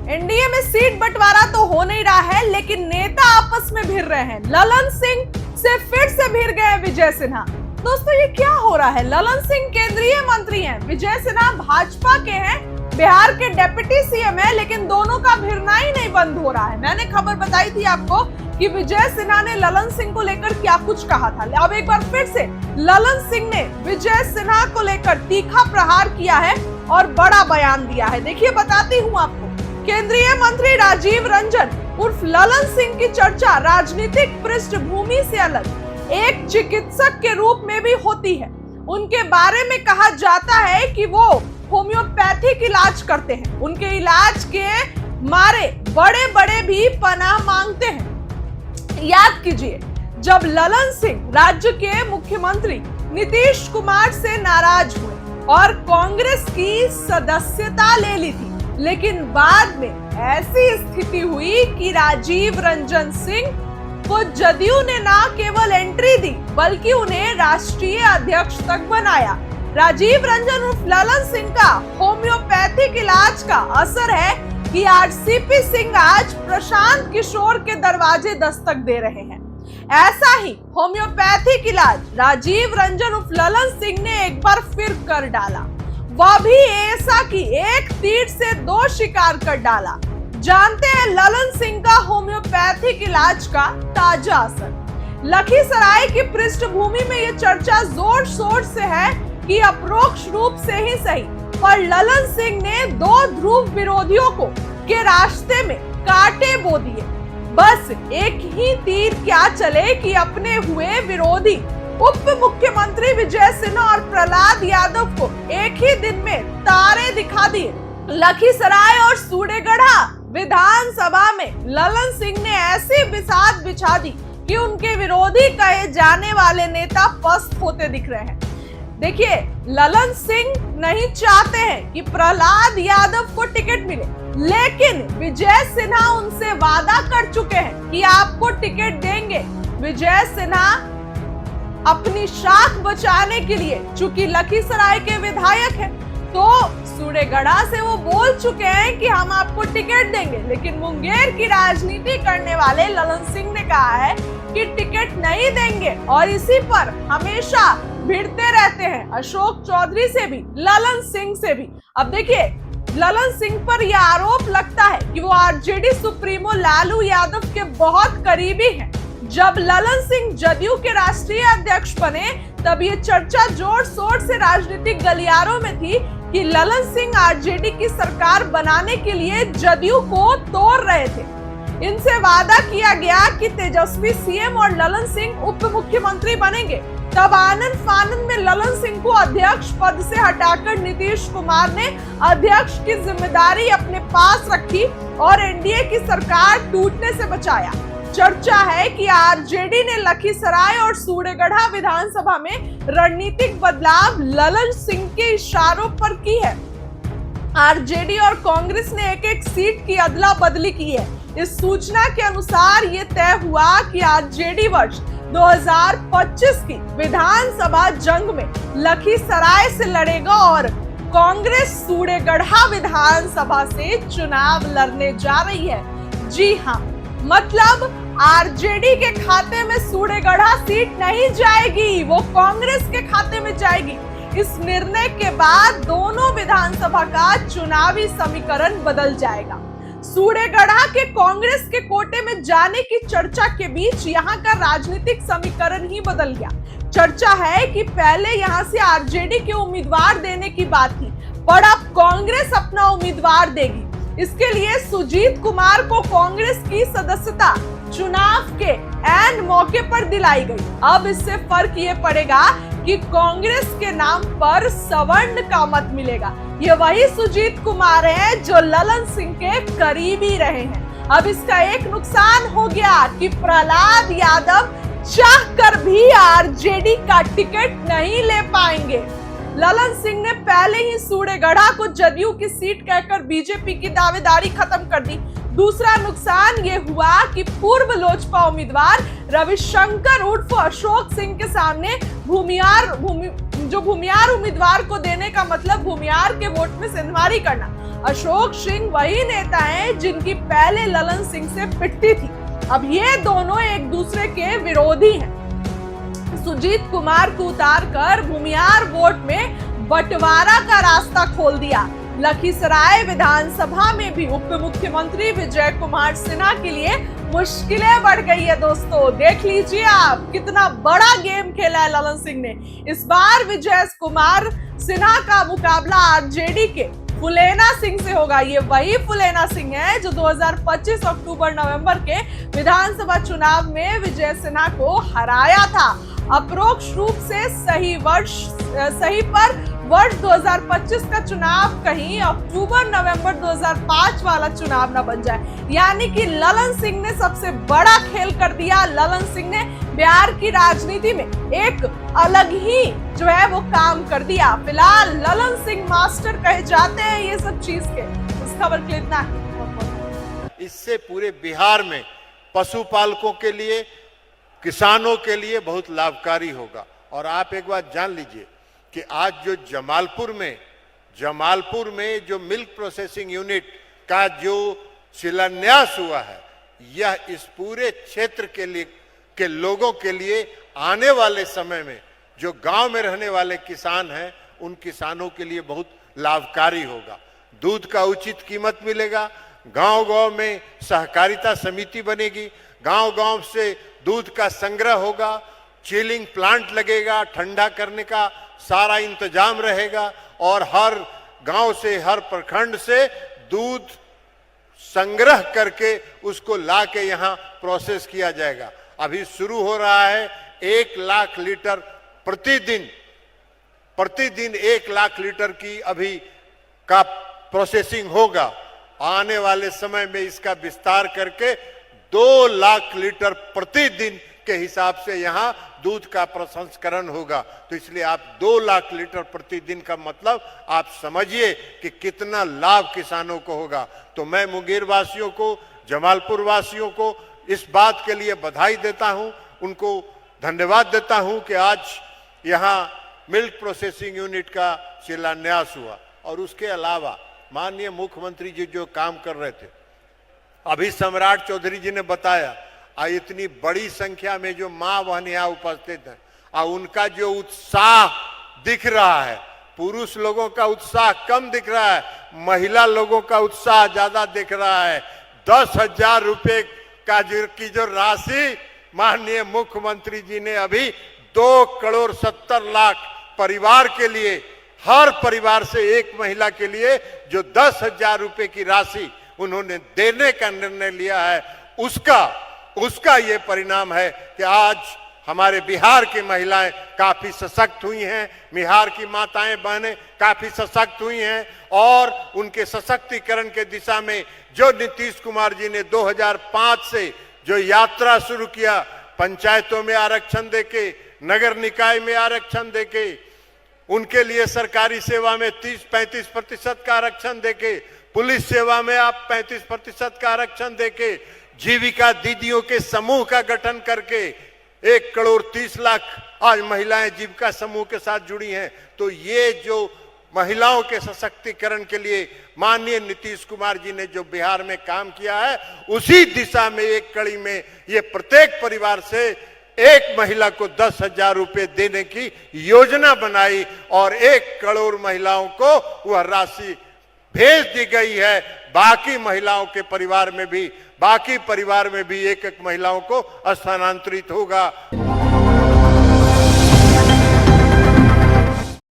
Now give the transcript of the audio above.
NDA में seat बंटवारा तो हो नहीं रहा है, लेकिन नेता आपस में भिड़ रहे हैं। ललन सिंह से फिर से भिड़ गए विजय सिन्हा। दोस्तों, ये क्या हो रहा है? ललन सिंह केंद्रीय मंत्री हैं, विजय सिन्हा भाजपा के हैं, बिहार के डिप्टी सीएम है, लेकिन दोनों का भिड़ना ही नहीं बंद हो रहा है। मैंने खबर बताई थी आपको कि विजय सिन्हा ने ललन सिंह को लेकर क्या कुछ कहा था। अब एक बार फिर से ललन सिंह ने विजय सिन्हा को लेकर तीखा प्रहार किया है और बड़ा बयान दिया है। देखिए, बताती हूँ आपको। केंद्रीय मंत्री राजीव रंजन उर्फ ललन सिंह की चर्चा राजनीतिक पृष्ठभूमि से अलग एक चिकित्सक के रूप में भी होती है। उनके बारे में कहा जाता है कि वो होम्योपैथिक इलाज करते हैं। उनके इलाज के मारे बड़े बड़े भी पनाह मांगते हैं। याद कीजिए, जब ललन सिंह राज्य के मुख्यमंत्री नीतीश कुमार से नाराज हुए और कांग्रेस की सदस्यता ले ली थी, लेकिन बाद में ऐसी स्थिति हुई कि राजीव रंजन सिंह को जदयू ने न केवल एंट्री दी, बल्कि उन्हें राष्ट्रीय अध्यक्ष तक बनाया। राजीव रंजन उर्फ ललन सिंह का होम्योपैथिक इलाज का असर है कि आरसीपी सिंह आज प्रशांत किशोर के दरवाजे दस्तक दे रहे हैं। ऐसा ही होम्योपैथिक इलाज राजीव रंजन उर्फ ललन सिंह ने एक बार फिर कर डाला। वह भी ऐसा कि एक तीर से दो शिकार कर डाला। जानते हैं ललन सिंह का होम्योपैथिक इलाज का ताजा असर। लखीसराय की पृष्ठभूमि में यह चर्चा जोर शोर से है कि अप्रोक्ष रूप से ही सही, पर ललन सिंह ने दो ध्रुव विरोधियों को के रास्ते में कांटे बो दिए। बस एक ही तीर क्या चले कि अपने हुए विरोधी उप मुख्यमंत्री विजय सिन्हा और प्रहलाद यादव को एक ही दिन में तारे दिखा दिए। लखीसराय और सूडेगढ़ा विधानसभा में ललन सिंह ने ऐसी बिसात बिछा दी कि उनके विरोधी कहे जाने वाले नेता पस्त होते दिख रहे हैं। देखिए, ललन सिंह नहीं चाहते हैं कि प्रहलाद यादव को टिकट मिले, लेकिन विजय सिन्हा उनसे वादा कर चुके हैं कि आपको टिकट देंगे। विजय सिन्हा अपनी शाख बचाने के लिए, चूंकि लखीसराय के विधायक हैं, तो सूडेगढ़ा से वो बोल चुके हैं कि हम आपको टिकट देंगे, लेकिन मुंगेर की राजनीति करने वाले ललन सिंह ने कहा है कि टिकट नहीं देंगे और इसी पर हमेशा भिड़ते रहते हैं, अशोक चौधरी से भी, ललन सिंह से भी। अब देखिए, ललन सिंह पर यह आरोप लगता है कि वो आरजेडी सुप्रीमो लालू यादव के बहुत करीबी हैं। जब ललन सिंह जदयू के राष्ट्रीय अध्यक्ष बने, तब ये चर्चा जोर शोर से राजनीतिक गलियारों में थी कि ललन सिंह आरजेडी की सरकार बनाने के लिए जदयू को तोड़ रहे थे। इनसे वादा किया गया कि तेजस्वी सीएम और ललन सिंह उप मुख्यमंत्री बनेंगे। तब आनंद फानंद में ललन सिंह को अध्यक्ष पद से हटाकर नीतीश कुमार ने अध्यक्ष की जिम्मेदारी अपने पास रखी और एनडीए की सरकार टूटने से बचाया। चर्चा है कि आरजेडी ने लखीसराय और सूडेगढ़ा विधानसभा में रणनीतिक बदलाव ललन सिंह के इशारों पर की है। आरजेडी और कांग्रेस ने एक एक सीट की अदला बदली की है। इस सूचना के अनुसार ये तय हुआ कि आरजेडी वर्ष 2025 की विधानसभा जंग में लखीसराय से लड़ेगा और कांग्रेस सूडेगढ़ा विधानसभा से चुनाव लड़ने जा रही है। जी हाँ, मतलब आरजेडी के खाते में सूडेगढ़ा सीट नहीं जाएगी, वो कांग्रेस के खाते में जाएगी। इस निर्णय के बाद दोनों विधानसभा का चुनावी समीकरण बदल जाएगा। सूडेगढ़ा के कांग्रेस के कोटे में जाने की चर्चा के बीच यहाँ का राजनीतिक समीकरण ही बदल गया। चर्चा है कि पहले यहाँ से आरजेडी के उम्मीदवार देने की बात थी, पर अब कांग्रेस अपना उम्मीदवार देगी। इसके लिए सुजीत कुमार को कांग्रेस की सदस्यता चुनाव के ऐन मौके पर दिलाई गई। अब इससे फर्क ये पड़ेगा कि कांग्रेस के नाम पर सवर्ण का मत मिलेगा। ये वही सुजीत कुमार है जो ललन सिंह के करीबी रहे हैं। अब इसका एक नुकसान हो गया कि प्रहलाद यादव चाहकर भी आरजेडी का टिकट नहीं ले पाएंगे। ललन सिंह ने पहले ही सूडेगढ़ा को जदयू की सीट कहकर बीजेपी की दावेदारी खत्म कर दी। दूसरा नुकसान ये हुआ कि पूर्व लोजपा उम्मीदवार रविशंकर उर्फ अशोक सिंह के सामने भूमियार उम्मीदवार को देने का मतलब भूमियार के वोट में सिंधमारी करना। अशोक सिंह वही नेता हैं जिनकी पहले ललन सिंह से पिटती थी। अब ये दोनों एक दूसरे के विरोधी हैं। सुजीत कुमार को उतारकर भूमिहार वोट में बंटवारा का रास्ता खोल दिया। लखीसराय विधानसभा में भी उप मुख्यमंत्री विजय कुमार सिन्हा के लिए मुश्किलें बढ़ गई है। दोस्तों देख लीजिए आप, कितना बड़ा गेम खेला है ललन सिंह ने। इस बार विजय कुमार सिन्हा का मुकाबला आरजेडी के फुलेना सिंह से होगा। ये वही फुलेना सिंह है जो 2025 अक्टूबर नवंबर के विधानसभा चुनाव में विजय सिन्हा को हराया था। अपरोक्ष रूप से सही पर वर्ष 2025 का चुनाव कहीं अक्टूबर नवंबर 2005 वाला चुनाव न बन जाए। यानी कि ललन सिंह ने सबसे बड़ा खेल कर दिया। ललन सिंह ने बिहार की राजनीति में एक अलग ही जो है वो काम कर दिया। फिलहाल ललन सिंह मास्टर कहे जाते हैं ये सब चीज के। इस खबर के लिए इतना ही। इससे पूरे बिहार में पशुपालकों के लिए, किसानों के लिए बहुत लाभकारी होगा। और आप एक बात जान लीजिए कि आज जो जमालपुर में जो मिल्क प्रोसेसिंग यूनिट का जो शिलान्यास हुआ है, यह इस पूरे क्षेत्र के लोगों के लिए आने वाले समय में जो गांव में रहने वाले किसान हैं, उन किसानों के लिए बहुत लाभकारी होगा। दूध का उचित कीमत मिलेगा। गांव-गांव में सहकारिता समिति बनेगी। गांव-गांव से दूध का संग्रह होगा। चिलिंग प्लांट लगेगा। ठंडा करने का सारा इंतजाम रहेगा और हर गांव से, हर प्रखंड से दूध संग्रह करके उसको ला के यहाँ प्रोसेस किया जाएगा। अभी शुरू हो रहा है 1 लाख लीटर प्रतिदिन 1 लाख लीटर की अभी का प्रोसेसिंग होगा। आने वाले समय में इसका विस्तार करके 2 लाख लीटर प्रतिदिन के हिसाब से यहाँ दूध का प्रसंस्करण होगा। तो इसलिए आप 2 लाख लीटर प्रतिदिन का मतलब आप समझिए कि कितना लाभ किसानों को होगा। तो मैं मुंगेर वासियों को, जमालपुर वासियों को इस बात के लिए बधाई देता हूं, उनको धन्यवाद देता हूं कि आज यहाँ मिल्क प्रोसेसिंग यूनिट का शिलान्यास हुआ। और उसके अलावा माननीय मुख्यमंत्री जी जो काम कर रहे थे, अभी सम्राट चौधरी जी ने बताया, इतनी बड़ी संख्या में जो मां बहन यहाँ उपस्थित हैं और उनका जो उत्साह दिख रहा है, पुरुष लोगों का उत्साह कम दिख रहा है, महिला लोगों का उत्साह ज्यादा दिख रहा है। 10,000 रुपए की जो राशि माननीय मुख्यमंत्री जी ने अभी 2,70,00,000 परिवार के लिए, हर परिवार से एक महिला के लिए जो 10,000 रुपए की राशि उन्होंने देने का निर्णय लिया है, उसका ये परिणाम है कि आज हमारे बिहार की महिलाएं काफी सशक्त हुई हैं, बिहार की माताएं बहनें काफी सशक्त हुई हैं। और उनके सशक्तिकरण के दिशा में जो नीतीश कुमार जी ने 2005 से जो यात्रा शुरू किया, पंचायतों में आरक्षण देके, नगर निकाय में आरक्षण देके, उनके लिए सरकारी सेवा में 30-35% का आरक्षण देके, पुलिस सेवा में आप 35% का आरक्षण देके, जीविका दीदियों के समूह का गठन करके 1,30,00,000 आज महिलाएं जीविका समूह के साथ जुड़ी हैं। तो ये जो महिलाओं के सशक्तिकरण के लिए माननीय नीतीश कुमार जी ने जो बिहार में काम किया है, उसी दिशा में एक कड़ी में ये प्रत्येक परिवार से एक महिला को 10,000 रुपए देने की योजना बनाई और 1 करोड़ महिलाओं को वह राशि भेज दी गई है। बाकी महिलाओं के परिवार में भी, बाकी परिवार में भी एक महिलाओं को स्थानांतरित होगा।